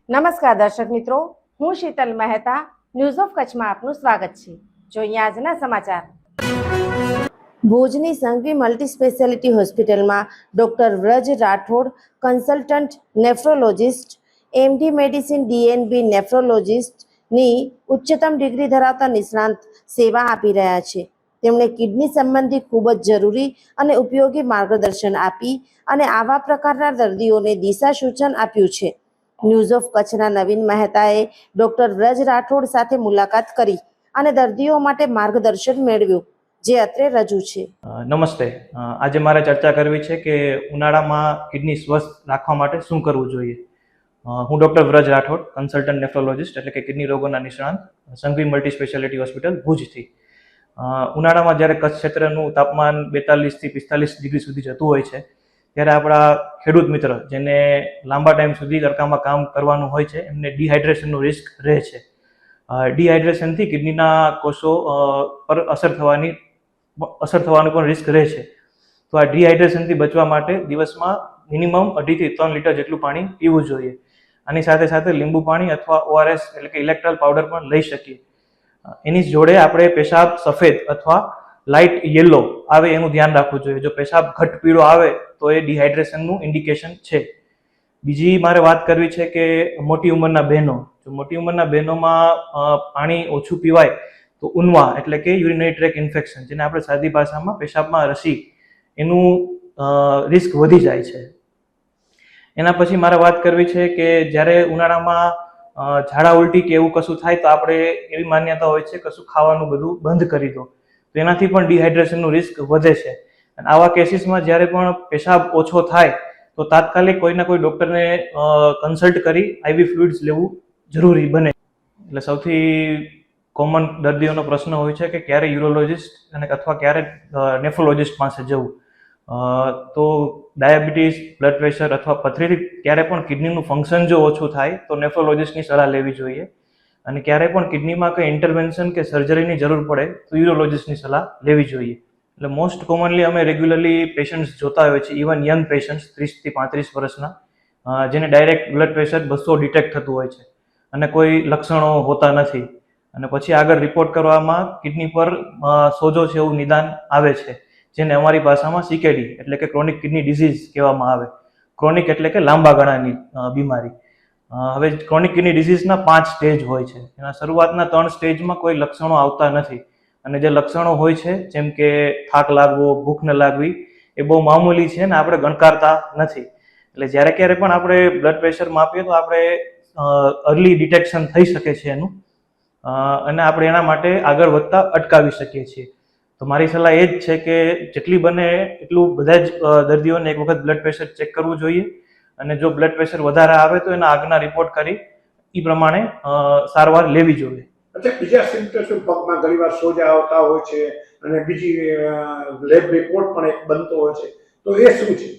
નમસ્કાર દર્શક મિત્રો, હું શીતલ મહેતા. ન્યૂઝ ઓફ કચ્છમાં આપનું સ્વાગત છે. જોઈએ આજના સમાચાર. ભુજની સંઘવી મલ્ટી સ્પેશિયાલિટી હોસ્પિટલમાં doctor Vraj Rathod, consultant nephrologist, MD medicine DNB નેફ્રોલોજિસ્ટની ઉચ્ચતમ ડિગ્રી ધરાવતા નિષ્ણાંત સેવા આપી રહ્યા છે. તેમણે કિડની સંબંધી ખૂબ જ જરૂરી અને ઉપયોગી માર્ગદર્શન આપી અને આવા પ્રકારના દર્દીઓને દિશા સૂચન આપ્યું છે. ન્યૂઝ ઓફ કચ્છના નવીન મહેતાએ ડોક્ટર વ્રજ રાઠોડ સાથે મુલાકાત કરી અને દર્દીઓ માટે માર્ગદર્શન મેળવ્યું, જે અત્રે રજૂ છે. નમસ્તે. આજે મારે ચર્ચા કરવી છે કે ઉનાળામાં કિડની સ્વસ્થ રાખવા માટે શું કરવું જોઈએ. હું doctor Vraj Rathod, consultant nephrologist એટલે કે કિડની રોગોના નિષ્ણાંત, સંઘવી મલ્ટી સ્પેશિયાલિટી હોસ્પિટલ ભુજથી. ઉનાળામાં જ્યારે કચ્છ ક્ષેત્રનું તાપમાન 42 થી 45 ડિગ્રી સુધી જતું હોય છે, ત્યારે આપણા ખેડૂત મિત્ર જેને લાંબા ટાઈમ સુધી તડકામાં કામ કરવાનું હોય છે, એમને ડિહાઇડ્રેશનનું રિસ્ક રહે છે. ડિહાઇડ્રેશનથી કિડનીના કોષો પર અસર થવાનું પણ રિસ્ક રહે છે. તો આ ડિહાઇડ્રેશનથી બચવા માટે દિવસમાં મિનિમમ 2.5 થી 3 લીટર જેટલું પાણી પીવું જોઈએ. આની સાથે સાથે લીંબુ પાણી અથવા ORS એટલે કે ઇલેક્ટ્રોલ પાવડર પણ લઈ શકીએ. એની જોડે આપણે પેશાબ સફેદ અથવા લાઇટ યલો આવે એનું ધ્યાન રાખવું જોઈએ. જો પેશાબ ઘટ પીળો આવે તો એ ડિહાઇડ્રેશનનું ઇન્ડિકેશન છે. બીજી મારે વાત કરવી છે કે મોટી ઉંમરના બહેનો, જો મોટી ઉંમરના બહેનોમાં પાણી ઓછું પીવાય તો ઉનવા એટલે કે યુરિનરી ટ્રેક ઇન્ફેક્શન, જેને આપણે સાદી ભાષામાં પેશાબમાં રસી, એનું રિસ્ક વધી જાય છે. એના પછી મારે વાત કરવી છે કે જ્યારે ઉનાળામાં ઝાડા ઉલટી કે એવું કશું થાય તો આપણે એવી માન્યતા હોય છે કશું ખાવાનું બધું બંધ કરી દો, તો એનાથી પણ ડિહાઇડ્રેશનનું રિસ્ક વધે છે. અને આવા કેસીસમાં જ્યારે પણ પેશાબ ઓછો થાય તો તાત્કાલિક કોઈના કોઈ ડૉક્ટરને કન્સલ્ટ કરી આઈવી ફ્લુઇડ્સ લેવું જરૂરી બને. એટલે સૌથી કોમન દર્દીઓનો પ્રશ્ન હોય છે કે ક્યારે યુરોલોજિસ્ટ અને અથવા ક્યારે નેફ્રોલોજિસ્ટ પાસે જવું. તો ડાયાબિટીસ, બ્લડ પ્રેશર અથવા પથરીથી ક્યારે પણ કિડનીનું ફંક્શન જો ઓછું થાય તો નેફ્રોલોજિસ્ટની સલાહ લેવી જોઈએ. અને ક્યારે પણ કિડનીમાં કંઈ ઇન્ટરવેન્શન કે સર્જરીની જરૂર પડે તો યુરોલોજિસ્ટની સલાહ લેવી જોઈએ. એટલે મોસ્ટ કોમનલી અમે રેગ્યુલરલી પેશન્ટ્સ જોતા હોય છે, ઇવન યંગ પેશન્ટ્સ 30 થી 35 વર્ષના, જેને ડાયરેક્ટ બ્લડ પ્રેશર 200 ડિટેક્ટ થતું હોય છે અને કોઈ લક્ષણો હોતા નથી. અને પછી આગળ રિપોર્ટ કરવામાં કિડની પર સોજો છે એવું નિદાન આવે છે, જેને અમારી ભાષામાં CKD એટલે કે ક્રોનિક કિડની ડિઝીઝ કહેવામાં આવે. ક્રોનિક એટલે કે લાંબા ગાળાની બીમારી. હવે ક્રોનિક કિડની ડિઝીઝના 5 સ્ટેજ હોય છે. એના શરૂઆતના 3 સ્ટેજમાં કોઈ લક્ષણો આવતા નથી, અને જે લક્ષણો હોય છે જેમ કે થાક લાગવો, ભૂખ ન લાગવી, એ બહુ મામૂલી છે ને આપણે ગણકારતા નથી. એટલે જ્યારે ક્યારે પણ આપણે બ્લડ પ્રેશર માપીએ તો આપણે અર્લી ડિટેક્શન થઈ શકે છે એનું, અને આપણે એના માટે આગળ વધતા અટકાવી શકીએ છીએ. તો મારી સલાહ એ જ છે કે જેટલી બને એટલું બધા જ દર્દીઓને એક વખત બ્લડ પ્રેશર ચેક કરવું જોઈએ. અને જો બ્લડ પ્રેશર વધારે આવે તો એના આગળના રિપોર્ટ કરી એ પ્રમાણે સારવાર લેવી જોઈએ. બીજા સિમ્પટમ્સ પગમાં ઘણીવાર સોજા આવતા હોય છે અને બીજી લેબ રિપોર્ટ પણ એક બનતો હોય છે, તો એ શું છે?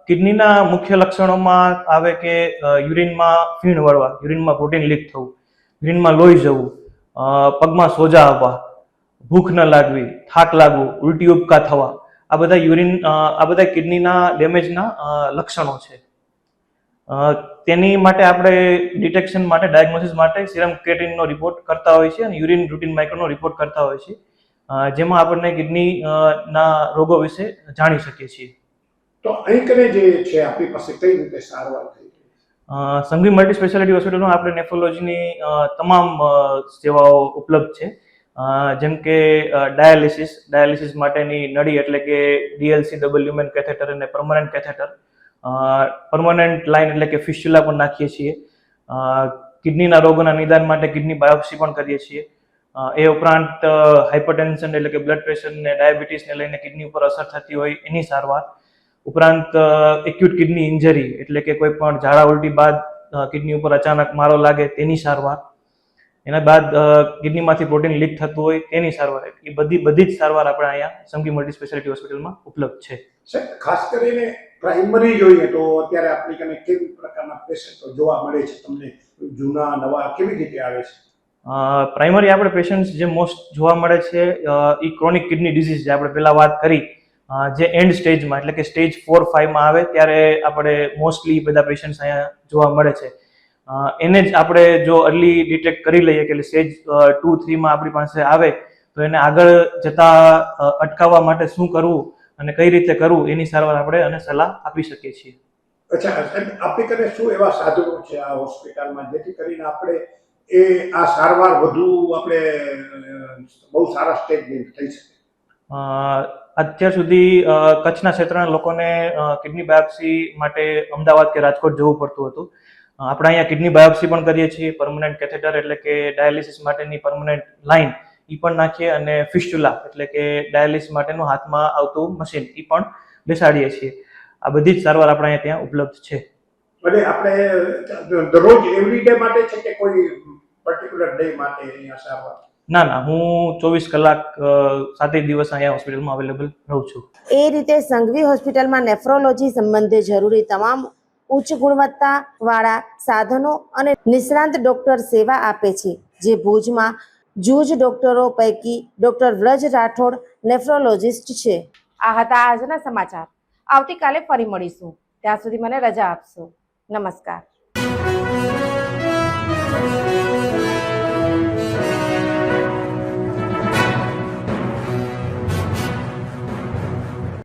કિડનીના મુખ્ય લક્ષણોમાં આવે કે યુરિનમાં ફીણ વળવા, યુરિનમાં પ્રોટીન લીક થવું, યુરિનમાં લોહી જવું, પગમાં સોજા આવવા, ભૂખ ન લાગવી, થાક લાગવું, ઉલટી ઉપકા થવા, આ બધા કિડનીના ડેમેજના લક્ષણો છે. તેની માટે આપણે ડિટેક્શન માટે, ડાયગ્નોસિસ માટે સીરમ ક્રિએટિનનો રિપોર્ટ કરતા હોય છે અને યુરિન રૂટીન માઇક્રોનો રિપોર્ટ કરતા હોય છે, જેમાં આપણને કિડનીના રોગો વિશે જાણી શકીએ છીએ. તો અહીં કને જે છે આપણી પાસે કઈ રીતે સારવાર થઈ? સંઘવી મલ્ટી સ્પેશિયાલિટી હોસ્પિટલમાં આપણે નેફ્રોલોજીની તમામ સેવાઓ ઉપલબ્ધ છે. જેમ કે ડાયાલિસિસ માટેની નળી એટલે કે DLC ડબલ લ્યુમેન કેથેટર અને પરમનન્ટ કેથેટર, પરમનન્ટ લાઇન એટલે કે ફિસ્ચ્યુલા પણ નાખીએ છીએ. કિડનીના રોગોના નિદાન માટે કિડની બાયોપ્સી પણ કરીએ છીએ. એ ઉપરાંત હાઇપરટેન્શન એટલે કે બ્લડ પ્રેશર ને ડાયાબિટીસને લઈને કિડની ઉપર અસર થતી હોય એની સારવાર. ઉપરાંત એક્યુટ કિડની ઇન્જરી એટલે કે કોઈ પણ ઝાડા ઉલટી બાદ કિડની ઉપર અચાનક મારો લાગે તેની સારવાર. એના બાદ કિડનીમાંથી પ્રોટીન લીક થતું હોય તેની સારવાર. એ બધી જ સારવાર આપણે અહીંયા સંઘવી મલ્ટી સ્પેશિયાલિટી હોસ્પિટલમાં ઉપલબ્ધ છે. ખાસ કરીને પ્રાઇમરી જોઈએ તો અત્યારે આપણી કને કેવી પ્રકારના પેશન્ટો જોવા મળે છે? તમને જૂના નવા કેવી રીતે આવે છે? પ્રાઇમરી આપણે પેશન્ટ્સ જે મોસ્ટ જોવા મળે છે એ ક્રોનિક કિડની ડિઝીઝ જે આપણે પહેલાં વાત કરી, જે એન્ડ સ્ટેજમાં એટલે કે સ્ટેજ 4-5માં આવે ત્યારે આપણે મોસ્ટલી બધા પેશન્ટ્સ અહીંયા જોવા મળે છે. એને જ આપણે જો અર્લી ડિટેક્ટ કરી લઈએ કે સ્ટેજ 2-3માં આપણી પાસે આવે તો એને આગળ જતા અટકાવવા માટે શું કરવું અને કઈ રીતે કરવું એની સારવાર આપણે અને સલાહ આપી શકીએ છીએ. અચ્છા, આપણી કને શું એવા સાધનો છે આ હોસ્પિટલમાં જેથી કરીને આપણે આ સારવાર વધુ આપણે બહુ સારા સ્ટેજની થઈ શકે? અત્યાર સુધી કચ્છના ક્ષેત્રના લોકોને કિડની બાયોપ્સી માટે અમદાવાદ કે રાજકોટ જવું પડતું હતું. આપણે અહીંયા કિડની બાયોપ્સી પણ કરીએ છીએ, પરમનન્ટ કેથેટર એટલે કે ડાયાલિસિસ માટેની પરમનન્ટ લાઇન એ પણ નાખીએ અને ફિસ્ટુલા એટલે કે ડાયાલિસિસ માટેનું હાથમાં આવતું મશીન એ પણ બેસાડીએ છીએ. આ બધી જ સારવાર આપણે અહીંયા ત્યાં ઉપલબ્ધ છે. અને આપણે દરરોજ એવરીડે માટે છે કે કોઈ પર્ટિક્યુલર ડે માટે અહીંયા સારવાર? ના, હું 24 કલાક 7 દિવસ અહીંયા હોસ્પિટલમાં અવેલેબલ રહું છું. એ રીતે સંઘવી હોસ્પિટલમાં નેફ્રોલોજી સંબંધે જરૂરી તમામ ઉચ્ચ ગુણવત્તાવાળા સાધનો અને નિષ્ણાંત ડોક્ટર સેવા આપે છે, જે ભુજમાં જૂજ ડોક્ટરો પૈકી ડોક્ટર વ્રજ રાઠોડ નેફ્રોલોજીસ્ટ છે. આ હતા આજના સમાચાર. આવતીકાલે ફરી મળીશું. ત્યાં સુધી મને રજા આપશો. નમસ્કાર.